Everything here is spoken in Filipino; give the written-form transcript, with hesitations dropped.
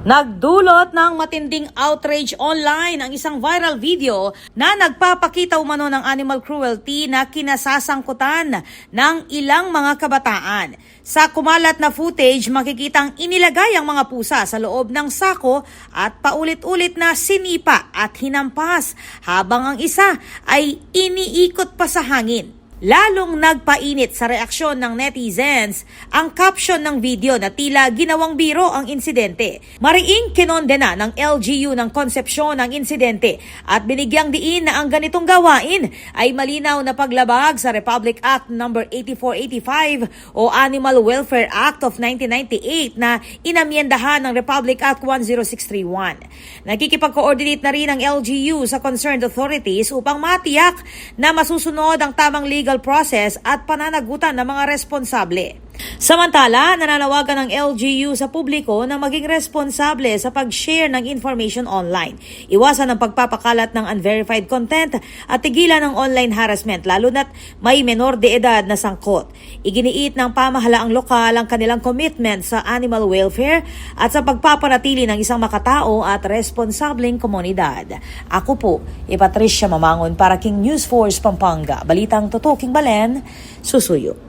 Nagdulot ng matinding outrage online ang isang viral video na nagpapakita umano ng animal cruelty na kinasasangkutan ng ilang mga kabataan. Sa kumalat na footage, makikitang inilagay ang mga pusa sa loob ng sako at paulit-ulit na sinipa at hinampas habang ang isa ay iniikot pa sa hangin. Lalong nagpainit sa reaksyon ng netizens ang caption ng video na tila ginawang biro ang insidente. Mariing kinondena ng LGU ng konsepsyon ng insidente at binigyang diin na ang ganitong gawain ay malinaw na paglabag sa Republic Act No. 8485 o Animal Welfare Act of 1998 na inamyendahan ng Republic Act 10631. Nakikipag-coordinate na rin ang LGU sa concerned authorities upang matiyak na masusunod ang tamang legal process at pananagutan ng mga responsable. Samantala, nananawagan ng LGU sa publiko na maging responsable sa pag-share ng information online. Iwasan ang pagpapakalat ng unverified content at tigilan ng online harassment lalo na't may menor de edad na sangkot. Iginiit ng pamahalaang lokal ang kanilang commitment sa animal welfare at sa pagpapanatili ng isang makatao at responsableng komunidad. Ako po, Patricia Mamangon para King News Force Pampanga. Balitang Totoo King Balen, susuyo.